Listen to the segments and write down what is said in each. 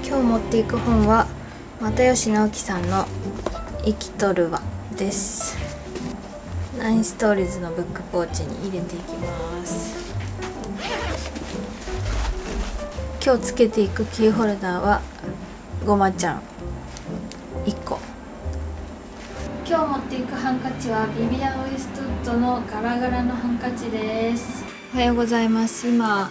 今日持っていく本は又吉直樹さんの生きとるわです。9ストーリーズのブックポーチに入れていきます。今日つけていくキーホルダーはごまちゃん1個。今日持っていくハンカチはビビアン・ウエストウッドのガラガラのハンカチです。おはようございます。今、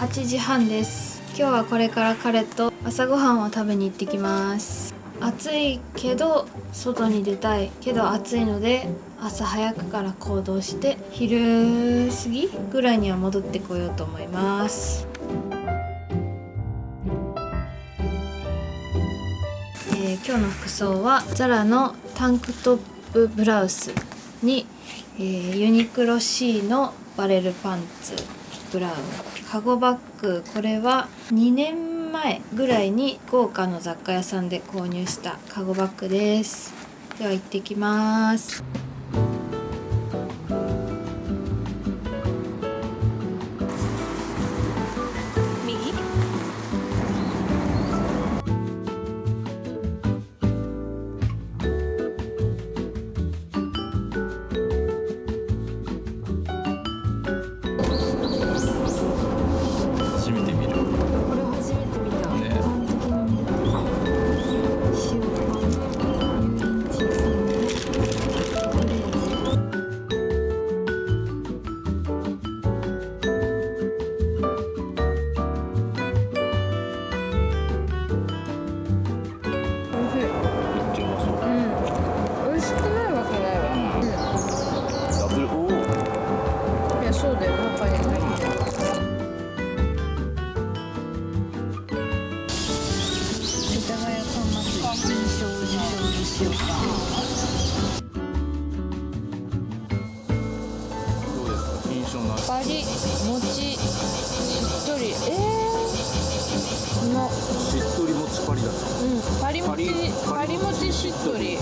8時半です。今日はこれから彼と朝ごはんを食べに行ってきます。暑いけど外に出たいけど暑いので朝早くから行動して昼過ぎぐらいには戻ってこようと思います。今日の服装はザラのタンクトップブラウスに、ユニクロ C のバレルパンツブラウン、カゴバッグ、これは2年前ぐらいに福岡の雑貨屋さんで購入したカゴバッグです。では行ってきます。そうだよ、中に入ってる。世田谷パン祭り金賞受賞にしようか。どうですか、金賞のパリ、もち、しっとり。このしっとりもちパリだった。パリもちしっとり。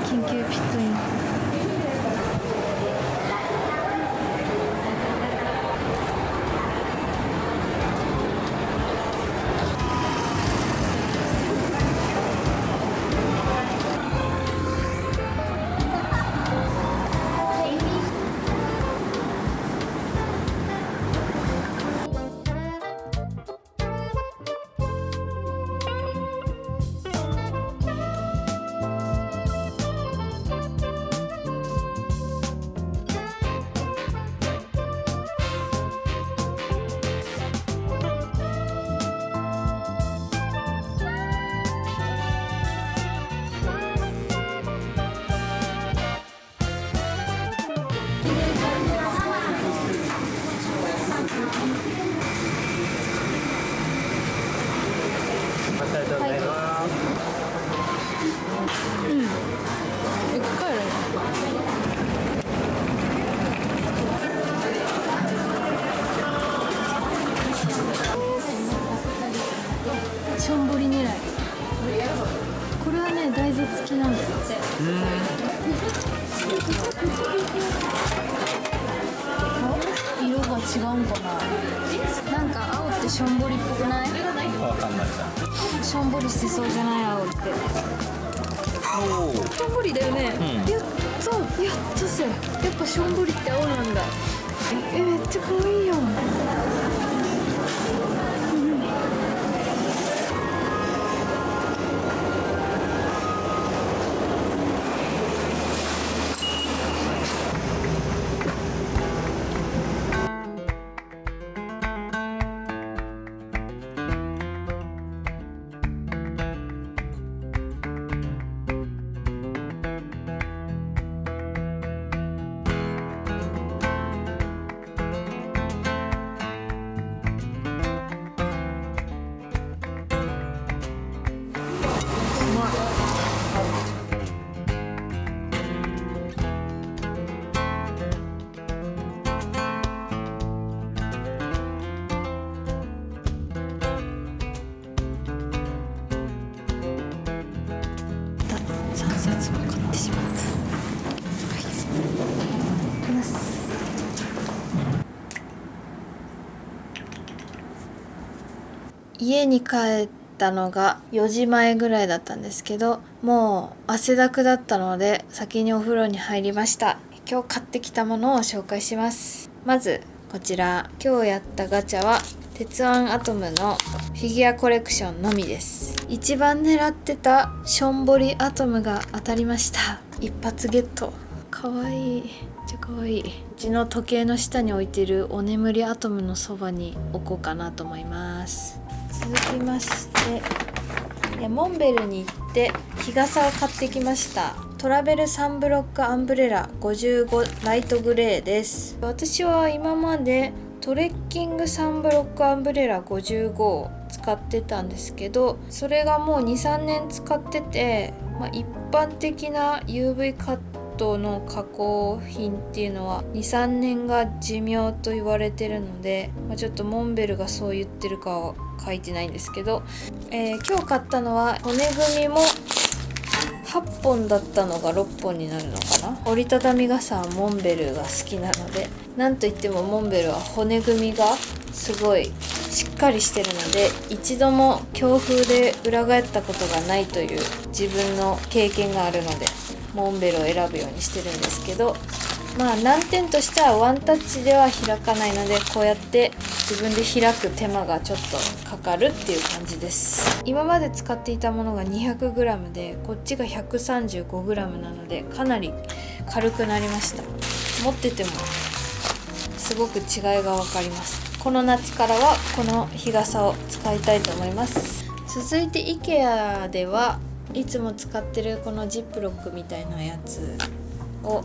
緊急ピットイン。しょんぼり狙い。これはね、大豆付きなんだよって。色が違うんかな。なんか青ってしょんぼりっぽくない？わかんないじゃん。しょんぼりしてそうじゃない？青って。しょんぼりだよね。やっとせ。やっぱしょんぼりって青なんだ。めっちゃ可愛いよ。3冊も買ってしまった。家に帰ったのが4時前ぐらいだったんですけど、もう汗だくだったので先にお風呂に入りました。今日買ってきたものを紹介します。まずこちら、今日やったガチャは鉄腕アトムのフィギュアコレクションのみです。一番狙ってたしょんぼりアトムが当たりました。一発ゲット。かわいい、めっちゃかわいい。うちの時計の下に置いてるお眠りアトムのそばに置こうかなと思います。続きまして、モンベルに行って日傘を買ってきました。トラベルサンブロックアンブレラ55ライトグレーです。私は今までトレッキングサンブロックアンブレラ55を使ってたんですけど、それがもう 2,3 年使ってて、一般的な UV カットの加工品っていうのは 2,3 年が寿命と言われてるので、ちょっとモンベルがそう言ってるかは書いてないんですけど、今日買ったのは骨組みも8本だったのが6本になるのかな。折りたたみ傘はモンベルが好きなので、なんといってもモンベルは骨組みがすごいしっかりしてるので、一度も強風で裏返ったことがないという自分の経験があるので、モンベルを選ぶようにしてるんですけど、難点としてはワンタッチでは開かないので、こうやって自分で開く手間がちょっとかかるっていう感じです。今まで使っていたものが 200g で、こっちが 135g なのでかなり軽くなりました。持っててもすごく違いが分かります。この夏からはこの日傘を使いたいと思います。続いて IKEA ではいつも使ってるこのジップロックみたいなやつを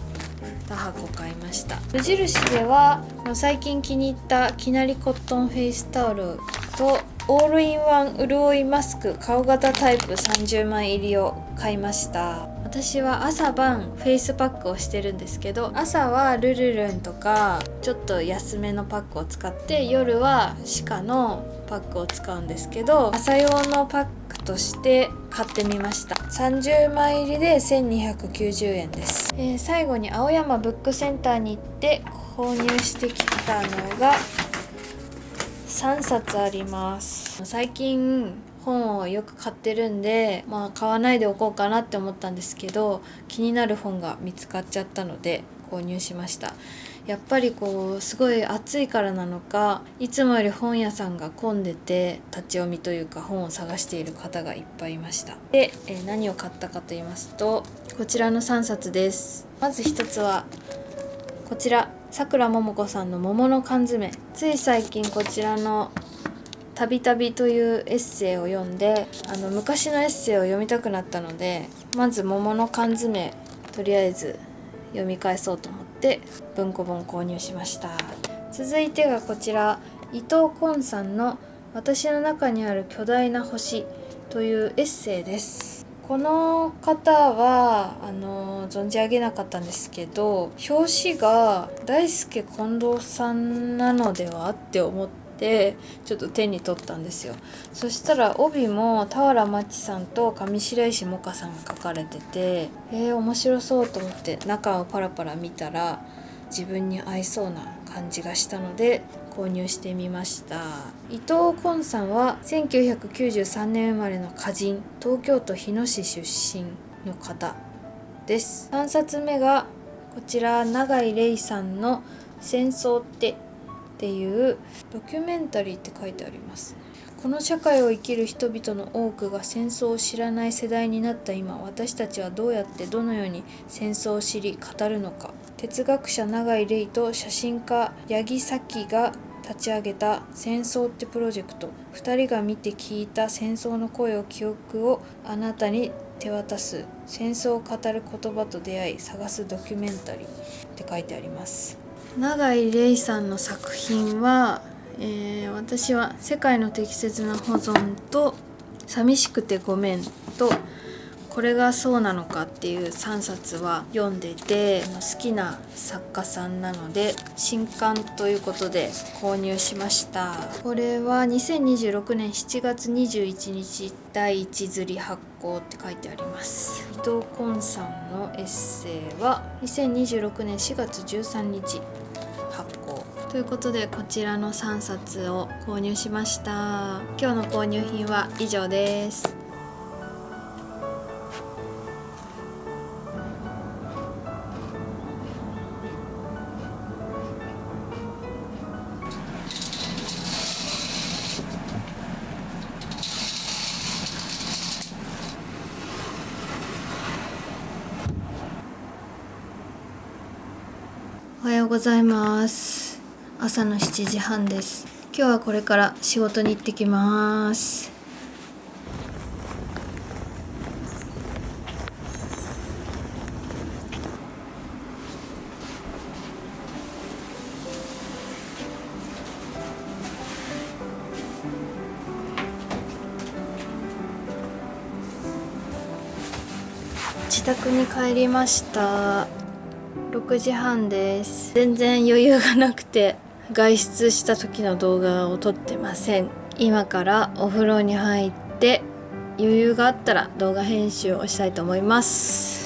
2箱買いました。無印では最近気に入ったきなりコットンフェイスタオルとオールインワン潤いマスク顔型タイプ30枚入りを買いました。私は朝晩フェイスパックをしてるんですけど、朝はルルルンとかちょっと安めのパックを使って、夜はシカのパックを使うんですけど、朝用のパックとして買ってみました。30枚入りで1290円です。最後に青山ブックセンターに行って購入してきたのが3冊あります。最近本をよく買ってるんで、買わないでおこうかなって思ったんですけど、気になる本が見つかっちゃったので購入しました。やっぱりすごい暑いからなのか、いつもより本屋さんが混んでて、立ち読みというか本を探している方がいっぱいいました。で、何を買ったかと言いますと、こちらの3冊です。まず1つはこちら、さくらももこさんの桃の缶詰。つい最近こちらのたびたびというエッセイを読んで、昔のエッセイを読みたくなったので、まず桃の缶詰とりあえず読み返そうと思って文庫本購入しました。続いてがこちら、伊藤昆さんの私の中にある巨大な星というエッセイです。この方は存じ上げなかったんですけど、表紙が大輔近藤さんなのではって思ってちょっと手に取ったんですよ。そしたら帯も俵万智さんと上白石萌歌さんが書かれてて、面白そうと思って中をパラパラ見たら自分に合いそうな感じがしたので購入してみました。伊藤昆さんは1993年生まれの歌人、東京都日野市出身の方です。3冊目がこちら、永井玲さんの戦争っていうドキュメンタリーって書いてあります。この社会を生きる人々の多くが戦争を知らない世代になった今、私たちはどうやってどのように戦争を知り語るのか。哲学者永井玲と写真家八木咲が立ち上げた戦争ってプロジェクト。2人が見て聞いた戦争の声を記憶をあなたに手渡す。戦争を語る言葉と出会い探すドキュメンタリーって書いてあります。永井玲さんの作品は、私は世界の適切な保存と寂しくてごめんとこれがそうなのかっていう3冊は読んでて、好きな作家さんなので新刊ということで購入しました。これは2026年7月21日第1釣り発行って書いてあります。伊藤昆さんのエッセイは2026年4月13日発行ということで、こちらの3冊を購入しました。今日の購入品は以上です。おはようございます。朝の7時半です。今日はこれから仕事に行ってきます。自宅に帰りました。6時半です。全然余裕がなくて外出した時の動画を撮ってません。今からお風呂に入って余裕があったら動画編集をしたいと思います。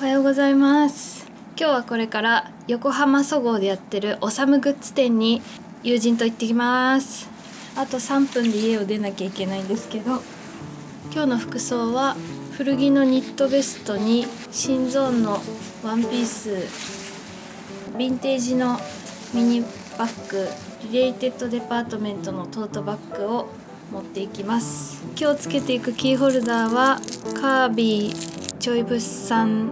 おはようございます。今日はこれから横浜そごうでやってるおさむグッズ店に友人と行ってきます。あと3分で家を出なきゃいけないんですけど、今日の服装は古着のニットベストに新ゾーンのワンピース、ヴィンテージのミニバッグ、リレイテッドデパートメントのトートバッグを持っていきます。今日つけていくキーホルダーはカービィちょい物産、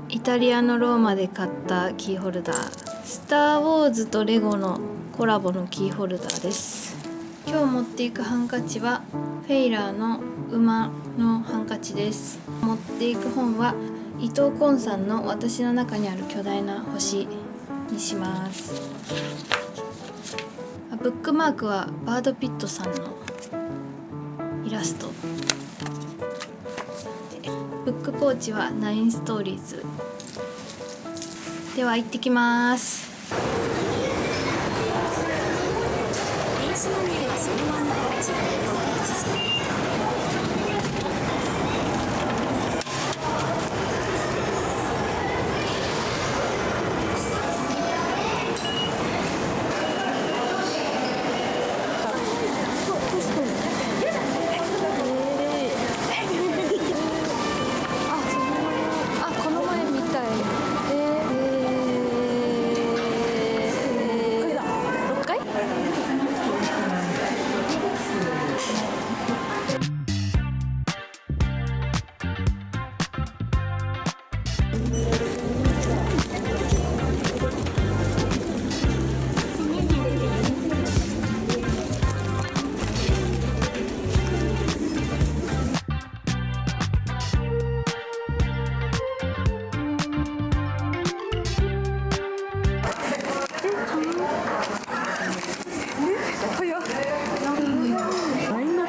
イタリアのローマで買ったキーホルダー、スター・ウォーズとレゴのコラボのキーホルダーです。今日持っていくハンカチはフェイラーの馬のハンカチです。持っていく本は伊藤昆さんの私の中にある巨大な星にします。ブックマークはバードピットさんのイラスト、ブックポーチはナインストーリーズ。では行ってきます。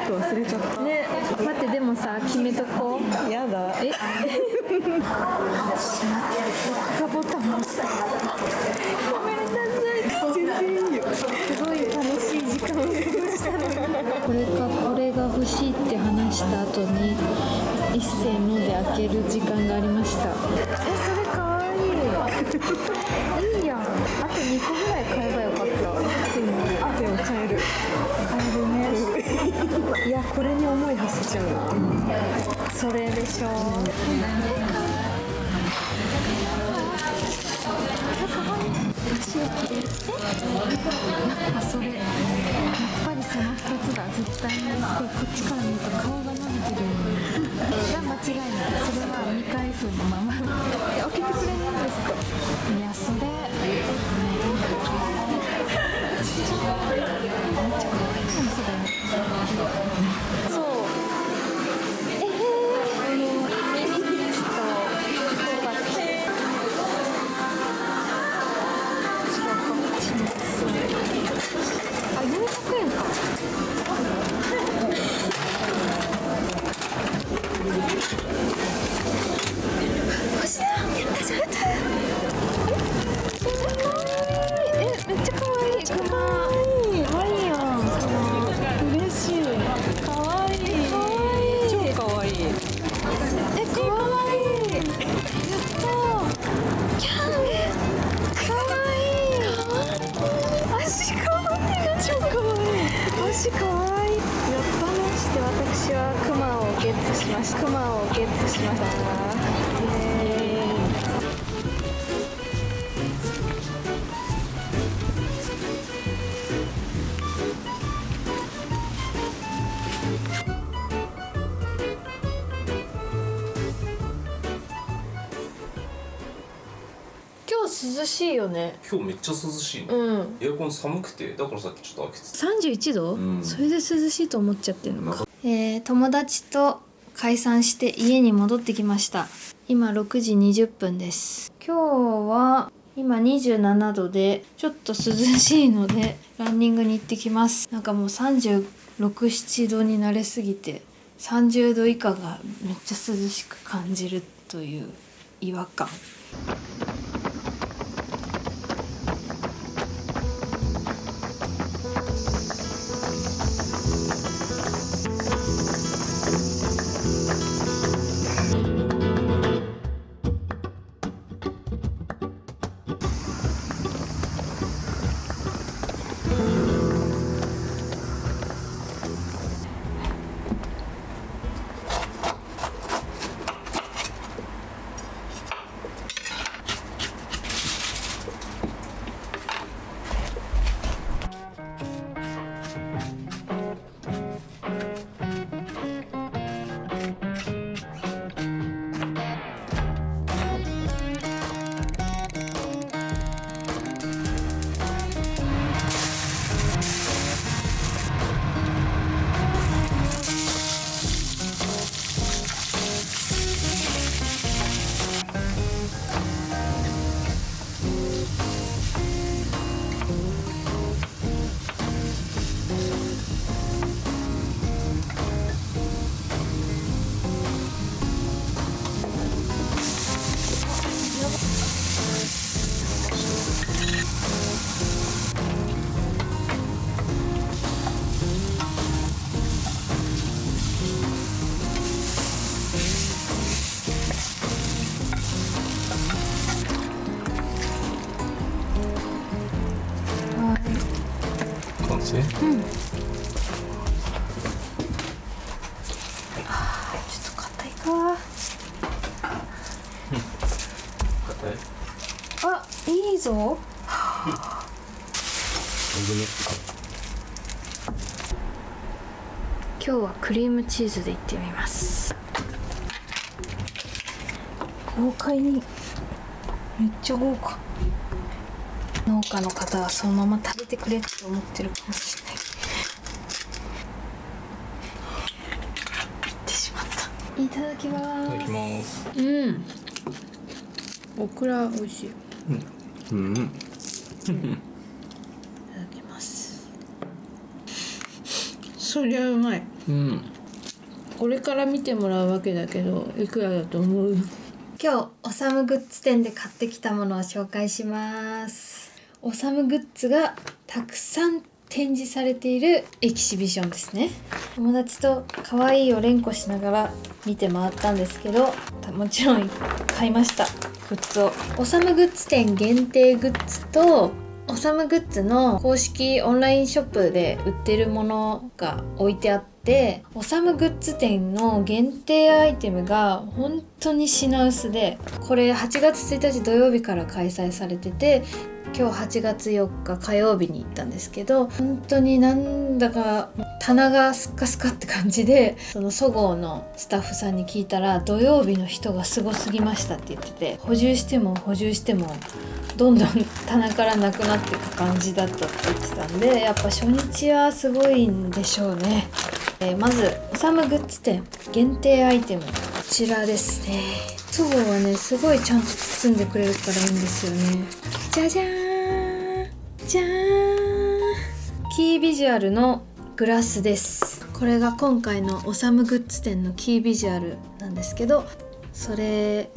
忘れちゃったね、待って、でもさ、決めとこう。やだえボタンもさ、ごめんなさい。全然いいよ。すごい楽しい時間を過ごしたのにこれが欲しいって話した後に一斉ので開ける時間がありました。それかわいいいいやん。あと2個ぐらい買えばよかった。でも買えるね。いや、これに思い馳せちゃう。それでしょう。足を切れる。やっぱそれ、やっぱりその2つだ。絶対にすごいこっちから見ると顔が伸びてるが間違いない。それは未開封のまま開けてくれるんですか？いや、それめっちゃ可愛いそれ。そう。あ、400円か。星だ。やったじゃん。めっちゃ可愛い。可愛いやん。嬉しい。可愛い。超可愛い。可愛い。やった。キャン。可愛い。足可愛い。超可愛い。足可愛い。やったね。して私はクマをゲットしました。クマをゲットしました。イエーイ。今日涼しいよね。今日めっちゃ涼しいね、エアコン寒くてだからさっきちょっと開けてた。31度、それで涼しいと思っちゃってるのか。なん友達と解散して家に戻ってきました。今6時20分です。今日は今27度でちょっと涼しいのでランニングに行ってきます。なんかもう36、7度に慣れすぎて30度以下がめっちゃ涼しく感じるという違和感。完成？ちょっと硬いか。硬い？あ、いいぞ。今日はクリームチーズでいってみます。豪快に、めっちゃ豪華。農家の方はそのまま食べてくれって思ってるかもしれない。いってしまった。いただきます。いただきます。オクラ美味しい。いただきます。そりゃうまい。これから見てもらうわけだけど、いくらだと思う？今日おさむグッズ店で買ってきたものを紹介します。おさむグッズがたくさん展示されているエキシビションですね。友達と可愛いを連呼しながら見て回ったんですけど、もちろん買いました。グッズをおさむグッズ店限定グッズとおさむグッズの公式オンラインショップで売ってるものが置いてあって、おさむグッズ店の限定アイテムが本当に品薄で、これ8月1日土曜日から開催されてて、今日8月4日火曜日に行ったんですけど、本当になんだか棚がスッカスカって感じで、そのそごうのスタッフさんに聞いたら土曜日の人がすごすぎましたって言ってて、補充してもどんどん棚からなくなっていく感じだったって言ってたんで、やっぱ初日はすごいんでしょうね。まずオサムグッズ店限定アイテム、こちらですね。そごうはねすごいちゃんと包んでくれるからいいんですよね。じゃじゃーんじゃーん、キービジュアルのグラスです。これが今回のオサムグッズ店のキービジュアルなんですけど、それ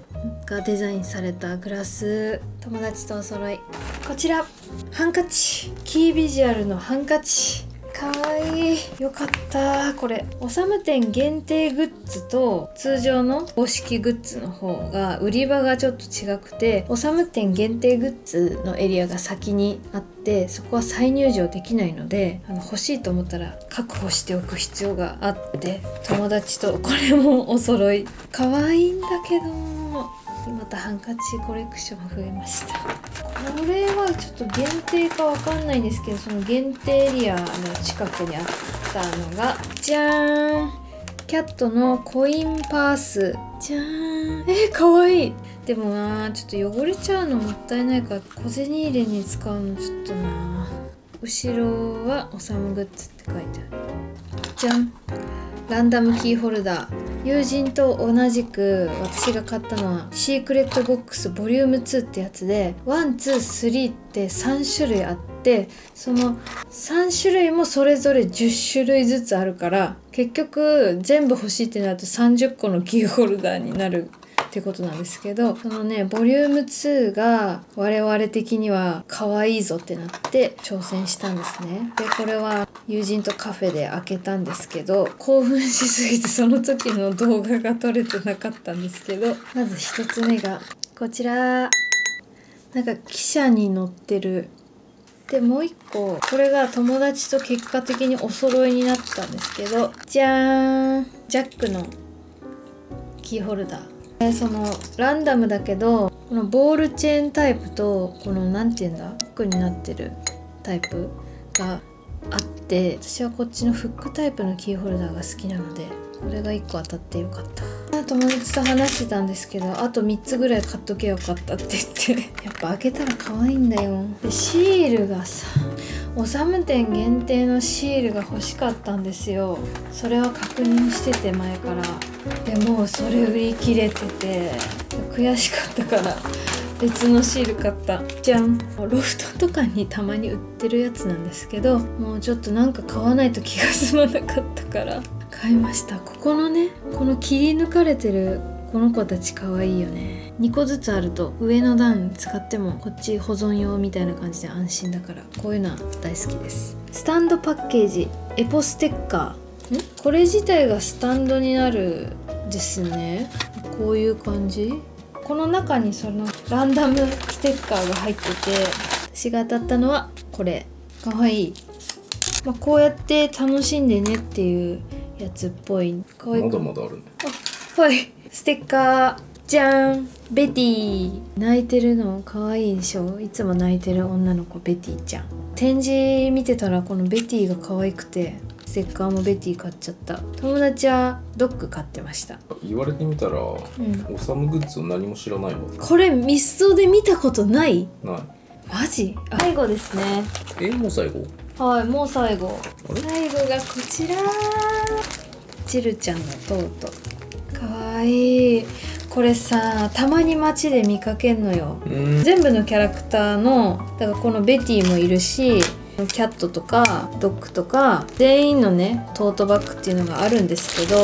がデザインされたグラス、友達とお揃い。こちらハンカチ、キービジュアルのハンカチ、かわいい。よかった。これオサム店限定グッズと通常の公式グッズの方が売り場がちょっと違くて、オサム店限定グッズのエリアが先にあって、そこは再入場できないので、欲しいと思ったら確保しておく必要があって、友達とこれもお揃い。かわいいんだけど、またハンカチコレクション増えました。これはちょっと限定かわかんないんですけど、その限定エリアの近くにあったのがじゃーん、キャットのコインパース。じゃーん、かわいい。でもな、ちょっと汚れちゃうのもったいないから小銭入れに使うのちょっとな。後ろはオサムグッズって書いてある。じゃん、ランダムキーホルダー。友人と同じく私が買ったのはシークレットボックスボリューム2ってやつで、1、2、3って3種類あって、その3種類もそれぞれ10種類ずつあるから、結局全部欲しいってなると30個のキーホルダーになるってことなんですけど、そのねボリューム2が我々的には可愛いぞってなって挑戦したんですね。でこれは友人とカフェで開けたんですけど、興奮しすぎてその時の動画が撮れてなかったんですけど、まず一つ目がこちら、なんか汽車に乗ってる。でもう一個、これが友達と結果的にお揃いになったんですけど、じゃーん、ジャックのキーホルダー。そのランダムだけど、このボールチェーンタイプとこのなんていうんだ、フックになってるタイプがあって、私はこっちのフックタイプのキーホルダーが好きなので、これが1個当たってよかった。友達と話してたんですけど、あと3つぐらい買っとけよかったって言ってやっぱ開けたら可愛いんだよ。でシールがさ、オサム店限定のシールが欲しかったんですよ。それは確認してて前から。でもそれ売り切れてて悔しかったから別のシール買った。じゃん、ロフトとかにたまに売ってるやつなんですけど、もうちょっとなんか買わないと気が済まなかったから買いました。ここのね、この切り抜かれてるこの子たち可愛いよね。2個ずつあると上の段使ってもこっち保存用みたいな感じで安心だから、こういうのは大好きです。スタンドパッケージ、エポステッカー。これ自体がスタンドになるですね。こういう感じ。この中にそのランダムステッカーが入ってて、私が当たったのはこれ。かわいい。こうやって楽しんでねっていうやつっぽい。かわいい。まだまだあるね。はい、ステッカー。じゃん、ベティ。泣いてるのかわいいでしょ。いつも泣いてる女の子ベティちゃん。展示見てたらこのベティが可愛くて、ステッカーもベティ買っちゃった。友達はドッグ買ってました。言われてみたら、オサムグッズを何も知らないわ。これミストで見たことない？ない。マジ？最後ですね。もう最後？はい、もう最後。最後がこちら。チルちゃんのトート。かわいい。これさ、たまに街で見かけんのよ。全部のキャラクターの、だからこのベティもいるし、キャットとかドッグとか全員のねトートバッグっていうのがあるんですけど、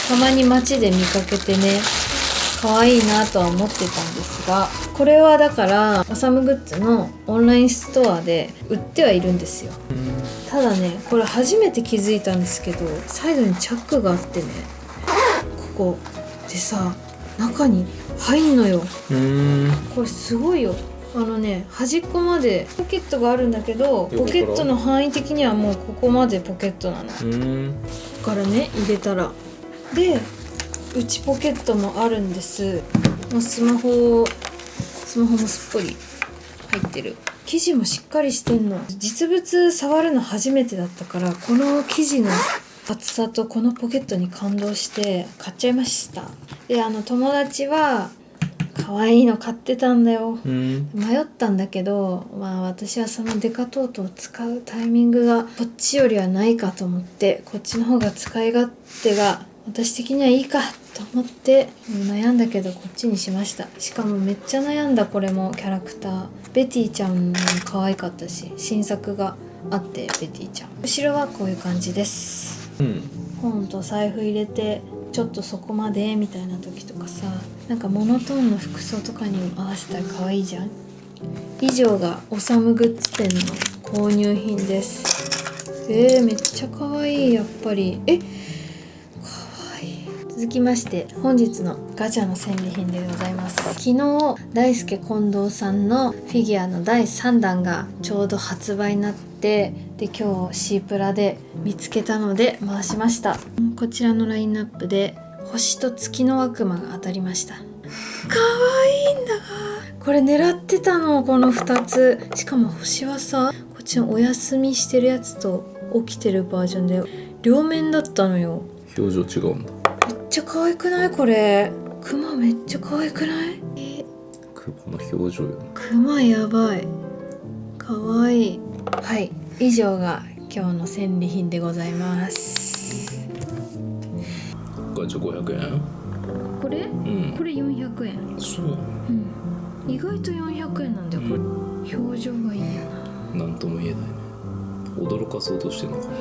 たまに街で見かけてね可愛いなとは思ってたんですが、これはだからオサムグッズのオンラインストアで売ってはいるんですよ。ただね、これ初めて気づいたんですけど、サイドにチャックがあってね、ここでさ中に入んのよ。これすごいよ。端っこまでポケットがあるんだけど、ポケットの範囲的にはもうここまでポケットなの。ここからね入れたら、で内ポケットもあるんです。もうスマホもすっぽり入ってる。生地もしっかりしてんの。実物触るの初めてだったから、この生地の厚さとこのポケットに感動して買っちゃいました。で友達は可愛いの買ってたんだよ。迷ったんだけど、私はそのデカトートを使うタイミングがこっちよりはないかと思って、こっちの方が使い勝手が私的にはいいかと思って悩んだけどこっちにしました。しかもめっちゃ悩んだ。これもキャラクターベティちゃんも可愛かったし、新作があってベティちゃん。後ろはこういう感じです。本と財布入れてちょっとそこまでみたいな時とかさ、なんかモノトーンの服装とかにも合わせたら可愛いじゃん。以上がオサムグッズ店の購入品です。めっちゃ可愛い。やっぱり可愛い。続きまして本日のガチャの戦利品でございます。昨日大輔近藤さんのフィギュアの第3弾がちょうど発売になって、で今日シープラで見つけたので回しました。こちらのラインナップで星と月の悪魔が当たりました。可愛いんだが、これ狙ってたの、この2つ。しかも星はさ、こっちのお休みしてるやつと起きてるバージョンで両面だったのよ。表情違うんだ。めっちゃ可愛くない？これクマめっちゃ可愛くない？クマの表情よ。クマやばい、可愛い。はい、以上が今日の戦利品でございます。ガチャ500円。これ、これ400円。そう、意外と400円なんだよ、これ。表情がいいよな。なんとも言えないね。驚かそうとしてんのかな。